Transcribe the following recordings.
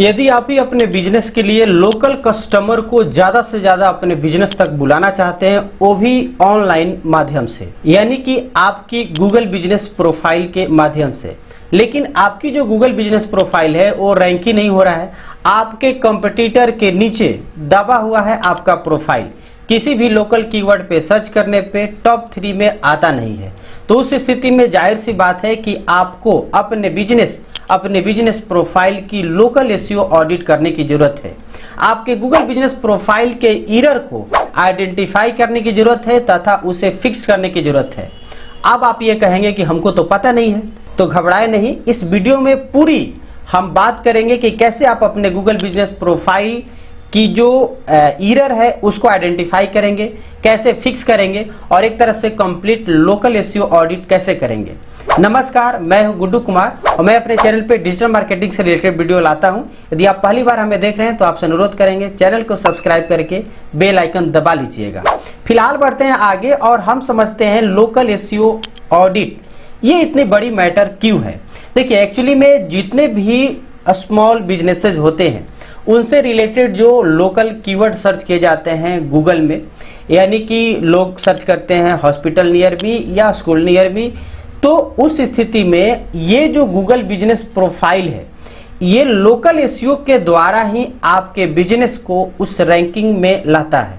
यदि आप ही अपने बिजनेस के लिए लोकल कस्टमर को ज़्यादा से ज़्यादा अपने बिजनेस तक बुलाना चाहते हैं, वो भी ऑनलाइन माध्यम से, यानी कि आपकी गूगल बिजनेस प्रोफाइल के माध्यम से, लेकिन आपकी जो गूगल बिजनेस प्रोफाइल है वो रैंक ही नहीं हो रहा है, आपके कंपटीटर के नीचे दबा हुआ है आपका प्रोफाइल, किसी भी लोकल कीवर्ड पे सर्च करने पे टॉप 3 में आता नहीं है, तो उस स्थिति में जाहिर सी बात है कि आपको अपने बिजनेस प्रोफाइल की लोकल एसईओ ऑडिट करने की जरूरत है। आपके गूगल बिजनेस प्रोफाइल के एरर को आइडेंटिफाई करने की जरूरत है तथा उसे फिक्स करने की जरूरत है। अब आप ये कहेंगे कि हमको तो पता नहीं है, तो घबराए नहीं। इस वीडियो में पूरी हम बात करेंगे कि कैसे आप अपने गूगल बिजनेस प्रोफाइल की जो एरर है उसको आइडेंटिफाई करेंगे, कैसे फिक्स करेंगे और एक तरह से कंप्लीट लोकल एसईओ ऑडिट कैसे करेंगे। नमस्कार, मैं हूं गुड्डू कुमार और मैं अपने चैनल पे डिजिटल मार्केटिंग से रिलेटेड वीडियो लाता हूं। यदि आप पहली बार हमें देख रहे हैं तो आपसे अनुरोध करेंगे चैनल को सब्सक्राइब करके बेल आइकन दबा लीजिएगा। फिलहाल बढ़ते हैं आगे और हम समझते हैं लोकल एसईओ ऑडिट ये इतनी बड़ी मैटर क्यों है। देखिए, एक्चुअली में जितने भी स्मॉल बिजनेसेस होते हैं उनसे रिलेटेड जो लोकल कीवर्ड सर्च किए जाते हैं गूगल में, यानी कि लोग सर्च करते हैं हॉस्पिटल नियर मी या स्कूल नियर मी, तो उस स्थिति में ये जो गूगल बिजनेस प्रोफाइल है ये लोकल एसईओ के द्वारा ही आपके बिजनेस को उस रैंकिंग में लाता है,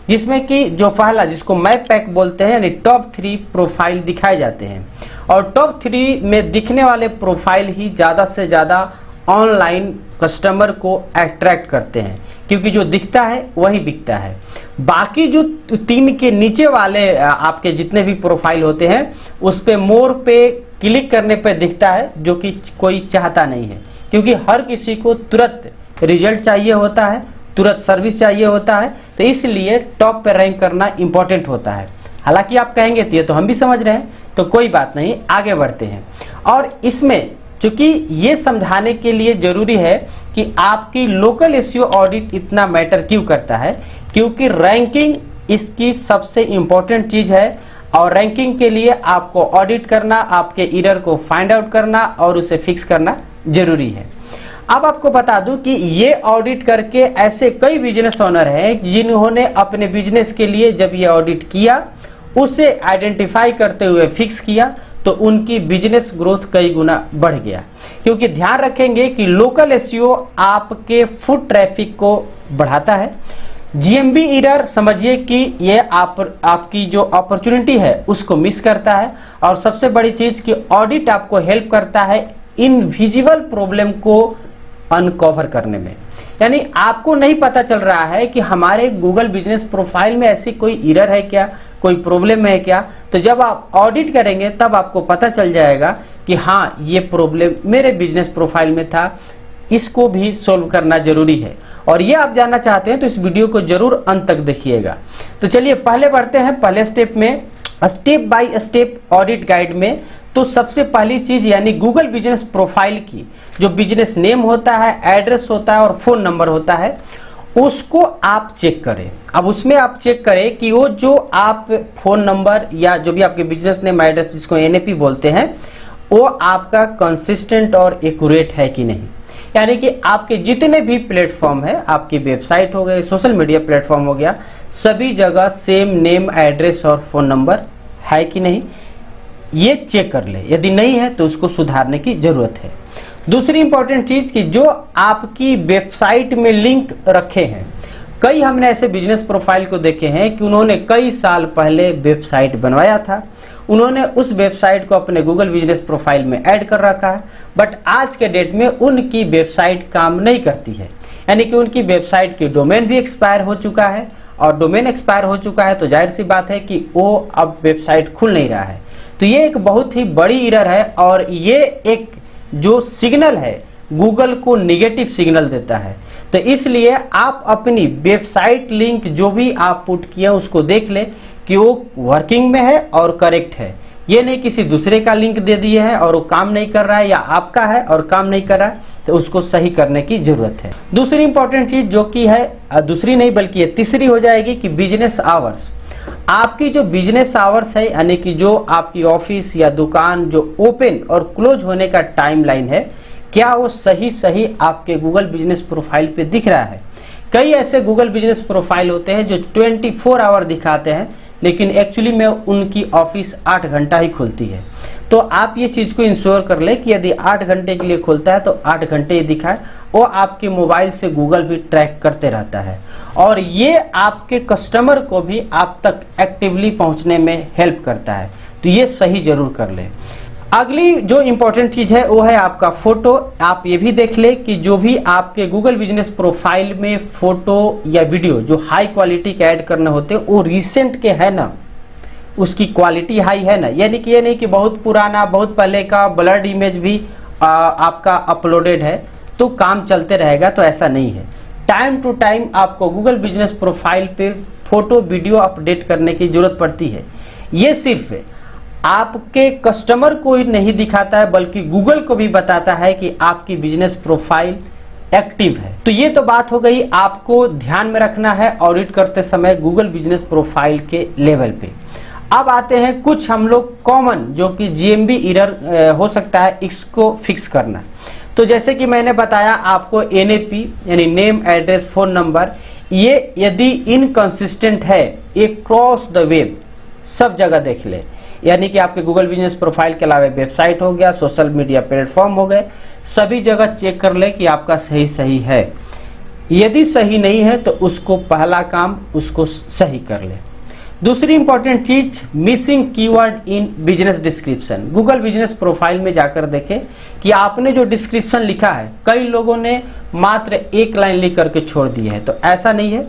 जिसमें कि जो पहला, जिसको मैप पैक बोलते हैं, यानी टॉप 3 प्रोफाइल दिखाए जाते हैं और टॉप 3 में दिखने वाले प्रोफाइल ही ज़्यादा से ज़्यादा ऑनलाइन कस्टमर को अट्रैक्ट करते हैं, क्योंकि जो दिखता है वही बिकता है। बाकी जो 3 के नीचे वाले आपके जितने भी प्रोफाइल होते हैं उस पे मोर पे क्लिक करने पे दिखता है, जो कि कोई चाहता नहीं है, क्योंकि हर किसी को तुरंत रिजल्ट चाहिए होता है, तुरंत सर्विस चाहिए होता है, तो इसलिए टॉप पे रैंक करना इंपॉर्टेंट होता है। हालांकि आप कहेंगे तो ये तो हम भी समझ रहे हैं, तो कोई बात नहीं, आगे बढ़ते हैं। और इसमें चूंकि ये समझाने के लिए जरूरी है कि आपकी लोकल एसईओ ऑडिट इतना मैटर क्यों करता है, क्योंकि रैंकिंग इसकी सबसे इंपॉर्टेंट चीज है और रैंकिंग के लिए आपको ऑडिट करना, आपके एरर को फाइंड आउट करना और उसे फिक्स करना जरूरी है। अब आपको बता दूं कि ये ऑडिट करके ऐसे कई बिजनेस ओनर हैं जिन्होंने अपने बिजनेस के लिए जब ये ऑडिट किया, उसे आइडेंटिफाई करते हुए फिक्स किया, तो उनकी बिजनेस ग्रोथ कई गुना बढ़ गया। क्योंकि ध्यान रखेंगे कि लोकल एसईओ आपके फुट ट्रैफिक को बढ़ाता है। जीएमबी एरर समझिए कि ये आपकी जो अपॉर्चुनिटी है उसको मिस करता है, और सबसे बड़ी चीज कि ऑडिट आपको हेल्प करता है इनविजिबल प्रॉब्लम को अनकवर करने में। यानी आपको नहीं पता चल रहा है कि हमारे गूगल बिजनेस प्रोफाइल में ऐसी कोई एरर है क्या, कोई प्रॉब्लम है क्या, तो जब आप ऑडिट करेंगे तब आपको पता चल जाएगा कि हाँ, ये प्रॉब्लम मेरे बिजनेस प्रोफाइल में था, इसको भी सॉल्व करना जरूरी है। और ये आप जानना चाहते हैं तो इस वीडियो को जरूर अंत तक देखिएगा। तो चलिए पहले बढ़ते हैं पहले स्टेप में, step by step audit guide में। तो सबसे पहली चीज, यानी गूगल बिजनेस प्रोफाइल की जो बिजनेस नेम होता है, एड्रेस होता है और फोन नंबर होता है, उसको आप चेक करें। अब उसमें आप चेक करें कि वो जो आप फोन नंबर या जो भी आपके बिजनेस नेम एड्रेस, जिसको एनएपी बोलते हैं, वो आपका कंसिस्टेंट और एक्यूरेट है कि नहीं। यानी कि आपके जितने भी प्लेटफॉर्म है, आपकी वेबसाइट हो गए, सोशल मीडिया प्लेटफॉर्म हो गया, सभी जगह सेम नेम एड्रेस और फोन नंबर है कि नहीं, ये चेक कर ले। यदि नहीं है तो उसको सुधारने की जरूरत है। दूसरी इंपॉर्टेंट चीज कि जो आपकी वेबसाइट में लिंक रखे हैं, कई हमने ऐसे बिजनेस प्रोफाइल को देखे हैं कि उन्होंने कई साल पहले वेबसाइट बनवाया था, उन्होंने उस वेबसाइट को अपने गूगल बिजनेस प्रोफाइल में ऐड कर रखा है, बट आज के डेट में उनकी वेबसाइट काम नहीं करती है। यानी कि उनकी वेबसाइट की डोमेन भी एक्सपायर हो चुका है, और डोमेन एक्सपायर हो चुका है तो जाहिर सी बात है कि वो अब वेबसाइट खुल नहीं रहा है। तो ये एक बहुत ही बड़ी एरर है, और ये एक जो सिग्नल है गूगल को निगेटिव सिग्नल देता है। तो इसलिए आप अपनी वेबसाइट लिंक जो भी आप पुट किया उसको देख ले कि वो वर्किंग में है और करेक्ट है। ये नहीं किसी दूसरे का लिंक दे दिए है और वो काम नहीं कर रहा है, या आपका है और काम नहीं कर रहा है, तो उसको सही करने की जरूरत है। दूसरी इंपॉर्टेंट चीज जो कि है, दूसरी नहीं बल्कि ये तीसरी हो जाएगी कि बिजनेस आवर्स। आपकी जो बिजनेस आवर्स है, यानी कि जो आपकी ऑफिस या दुकान जो ओपन और क्लोज होने का टाइमलाइन है, क्या वो सही आपके गूगल बिजनेस प्रोफाइल पे दिख रहा है। कई ऐसे गूगल बिजनेस प्रोफाइल होते हैं जो 24 आवर दिखाते हैं, लेकिन एक्चुअली में उनकी ऑफिस 8 घंटा ही खुलती है। तो आप ये चीज़ को इंश्योर कर ले कि यदि 8 घंटे के लिए खुलता है तो 8 घंटे ही दिखाए। वो आपके मोबाइल से गूगल भी ट्रैक करते रहता है और ये आपके कस्टमर को भी आप तक एक्टिवली पहुंचने में हेल्प करता है। तो ये सही जरूर कर ले। अगली जो इम्पोर्टेंट चीज़ है वो है आपका फोटो। आप ये भी देख ले कि जो भी आपके गूगल बिजनेस प्रोफाइल में फोटो या वीडियो जो हाई क्वालिटी के ऐड करने होते हैं वो रिसेंट के है ना, उसकी क्वालिटी हाई है ना। यानी कि ये नहीं कि बहुत पुराना बहुत पहले का ब्लर्ड इमेज भी आपका अपलोडेड है तो काम चलते रहेगा, तो ऐसा नहीं है। टाइम टू टाइम आपको गूगल बिजनेस प्रोफाइल पे फोटो वीडियो अपडेट करने की जरूरत पड़ती है। ये सिर्फ आपके कस्टमर को ही नहीं दिखाता है बल्कि गूगल को भी बताता है कि आपकी बिजनेस प्रोफाइल एक्टिव है। तो ये तो बात हो गई आपको ध्यान में रखना है ऑडिट करते समय गूगल बिजनेस प्रोफाइल के लेवल पे। अब आते हैं कुछ हम लोग कॉमन जो कि जीएमबी एरर हो सकता है, इसको फिक्स करना। तो जैसे कि मैंने बताया आपको एनएपी यानी नेम एड्रेस फ़ोन नंबर, ये यदि इनकंसिस्टेंट है, ये क्रॉस द वेब सब जगह देख ले। यानी कि आपके गूगल बिजनेस प्रोफाइल के अलावा वेबसाइट हो गया, सोशल मीडिया प्लेटफॉर्म हो गए, सभी जगह चेक कर ले कि आपका सही है। यदि सही नहीं है तो उसको पहला काम उसको सही कर ले। दूसरी इंपॉर्टेंट चीज, missing keyword in business description. Google business profile में जाकर देखें कि आपने जो डिस्क्रिप्शन लिखा है, कई लोगों ने मात्र एक लाइन लिख करके छोड़ दी है, तो ऐसा नहीं है।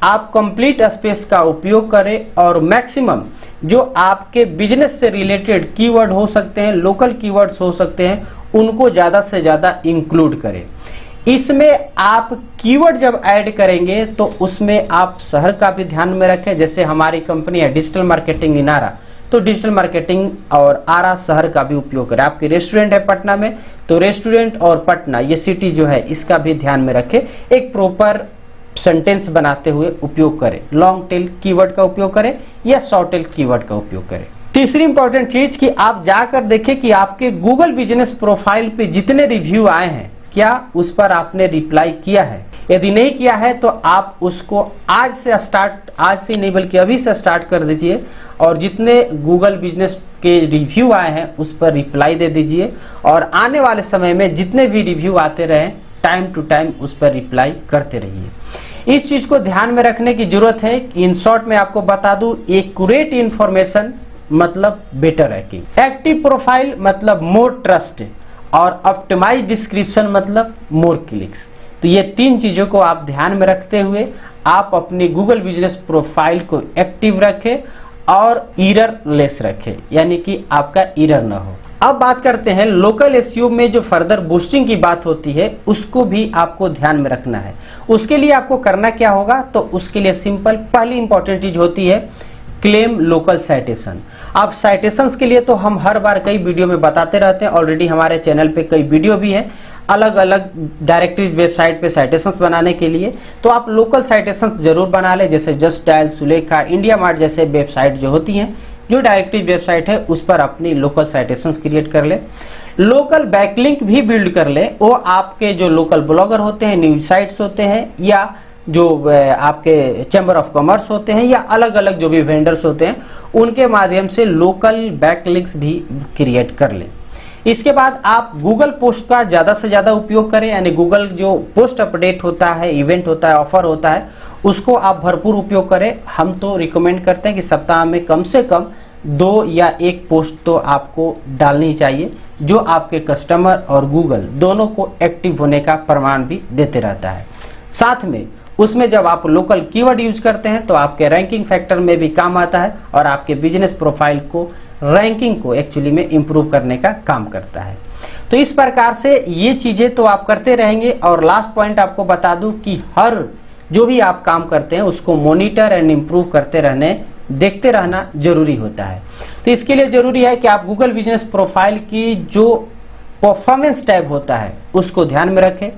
आप कंप्लीट स्पेस का उपयोग करें और मैक्सिमम जो आपके बिजनेस से रिलेटेड कीवर्ड हो सकते हैं, लोकल कीवर्ड्स हो सकते हैं, उनको ज़्यादा से ज़्यादा इंक्लूड करें। इसमें आप कीवर्ड जब ऐड करेंगे तो उसमें आप शहर का भी ध्यान में रखें। जैसे हमारी कंपनी है डिजिटल मार्केटिंग इन आरा, तो डिजिटल मार्केटिंग और आरा शहर का भी उपयोग करें। आपकी रेस्टोरेंट है पटना में, तो रेस्टोरेंट और पटना ये सिटी जो है इसका भी ध्यान में रखें। एक प्रॉपर सेंटेंस बनाते हुए उपयोग करें। लॉन्ग टेल कीवर्ड का उपयोग करें या शॉर्ट टेल कीवर्ड का उपयोग करें। तीसरी इंपॉर्टेंट चीज कि आप जाकर देखें कि आपके गूगल बिजनेस प्रोफाइल पे जितने रिव्यू आए हैं क्या उस पर आपने रिप्लाई किया है। यदि नहीं किया है तो आप उसको आज से नहीं बल्कि अभी से स्टार्ट कर दीजिए और जितने गूगल बिजनेस के रिव्यू आए हैं उस पर रिप्लाई दे दीजिए और आने वाले समय में जितने भी रिव्यू आते रहें टाइम टू टाइम उस पर रिप्लाई करते रहिए। इस चीज को ध्यान में रखने की जरूरत है। इन शॉर्ट में आपको बता दूं, एक्यूरेट इंफॉर्मेशन मतलब बेटर रैंकिंग, एक्टिव प्रोफाइल मतलब मोर ट्रस्ट और ऑप्टिमाइज डिस्क्रिप्शन मतलब मोर क्लिक्स। तो ये तीन चीजों को आप ध्यान में रखते हुए आप अपनी गूगल बिजनेस प्रोफाइल को एक्टिव रखें और एरर लेस रखें, यानी कि आपका एरर ना हो। अब बात करते हैं लोकल एसईओ में जो फर्दर बूस्टिंग की बात होती है उसको भी आपको ध्यान में रखना है। उसके लिए आपको करना क्या होगा, तो उसके लिए सिंपल पहली इंपॉर्टेंट चीज होती है क्लेम लोकल साइटेशन। अब साइटेशंस के लिए तो हम हर बार कई वीडियो में बताते रहते हैं, ऑलरेडी हमारे चैनल पे कई वीडियो भी है अलग अलग डायरेक्टरी वेबसाइट पे साइटेशंस बनाने के लिए। तो आप लोकल साइटेशंस जरूर बना लें, जैसे just dial, Sulekha, India mart जैसे वेबसाइट जो होती हैं, जो डायरेक्टरी वेबसाइट है उस पर अपनी लोकल साइटेशंस क्रिएट कर ले। लोकल बैकलिंक भी बिल्ड कर ले। वो आपके जो लोकल ब्लॉगर होते हैं, न्यूज साइट्स होते हैं या जो आपके चैम्बर ऑफ कॉमर्स होते हैं या अलग अलग जो भी वेंडर्स होते हैं उनके माध्यम से लोकल बैकलिंक्स भी क्रिएट कर लें। इसके बाद आप गूगल पोस्ट का ज़्यादा से ज़्यादा उपयोग करें, यानी गूगल जो पोस्ट अपडेट होता है, इवेंट होता है, ऑफर होता है, उसको आप भरपूर उपयोग करें। हम तो रिकमेंड करते हैं कि सप्ताह में कम से कम 2 या 1 पोस्ट तो आपको डालनी चाहिए, जो आपके कस्टमर और गूगल दोनों को एक्टिव होने का प्रमाण भी देते रहता है। साथ में उसमें जब आप लोकल कीवर्ड यूज करते हैं तो आपके रैंकिंग फैक्टर में भी काम आता है और आपके बिजनेस प्रोफाइल को रैंकिंग को एक्चुअली में इंप्रूव करने का काम करता है। तो इस प्रकार से ये चीज़ें तो आप करते रहेंगे। और लास्ट पॉइंट आपको बता दूं कि हर जो भी आप काम करते हैं उसको मॉनिटर एंड इम्प्रूव करते रहने, देखते रहना जरूरी होता है। तो इसके लिए जरूरी है कि आप गूगल बिजनेस प्रोफाइल की जो परफॉर्मेंस टैब होता है उसको ध्यान में रखें,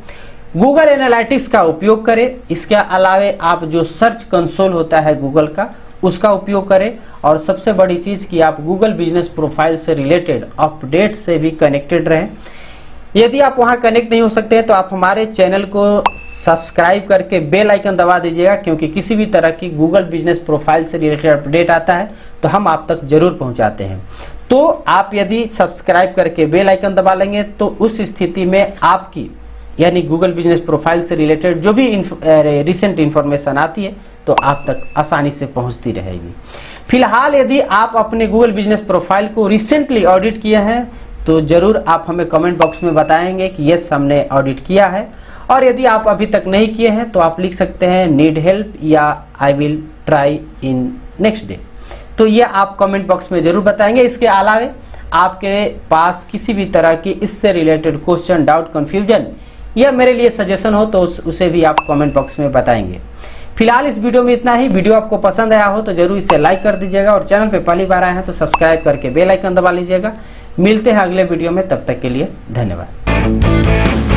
गूगल एनालिटिक्स का उपयोग करें। इसके अलावे आप जो सर्च कंसोल होता है गूगल का उसका उपयोग करें और सबसे बड़ी चीज़ कि आप गूगल बिजनेस प्रोफाइल से रिलेटेड अपडेट से भी कनेक्टेड रहें। यदि आप वहां कनेक्ट नहीं हो सकते हैं तो आप हमारे चैनल को सब्सक्राइब करके बेल आइकन दबा दीजिएगा, क्योंकि किसी भी तरह की गूगल बिजनेस प्रोफाइल से रिलेटेड अपडेट आता है तो हम आप तक जरूर पहुंचाते हैं। तो आप यदि सब्सक्राइब करके बेल आइकन दबा लेंगे तो उस स्थिति में आपकी यानी गूगल बिजनेस प्रोफाइल से रिलेटेड जो भी रिसेंट इन्फॉर्मेशन आती है तो आप तक आसानी से पहुंचती रहेगी। फिलहाल यदि आप अपने गूगल बिजनेस प्रोफाइल को रिसेंटली ऑडिट किए हैं तो जरूर आप हमें कमेंट बॉक्स में बताएंगे कि यस हमने ऑडिट किया है, और यदि आप अभी तक नहीं किए हैं तो आप लिख सकते हैं नीड हेल्प या I will try in next day. तो ये आप कमेंट बॉक्स में जरूर बताएंगे। इसके अलावा आपके पास किसी भी तरह की इससे रिलेटेड क्वेश्चन, डाउट, कंफ्यूजन या मेरे लिए सजेशन हो तो उसे भी आप कमेंट बॉक्स में बताएंगे। फिलहाल इस वीडियो में इतना ही। वीडियो आपको पसंद आया हो तो जरूर इसे लाइक कर दीजिएगा, और चैनल पे पहली बार आए हैं तो सब्सक्राइब करके बेल आइकन दबा लीजिएगा। मिलते हैं अगले वीडियो में, तब तक के लिए धन्यवाद।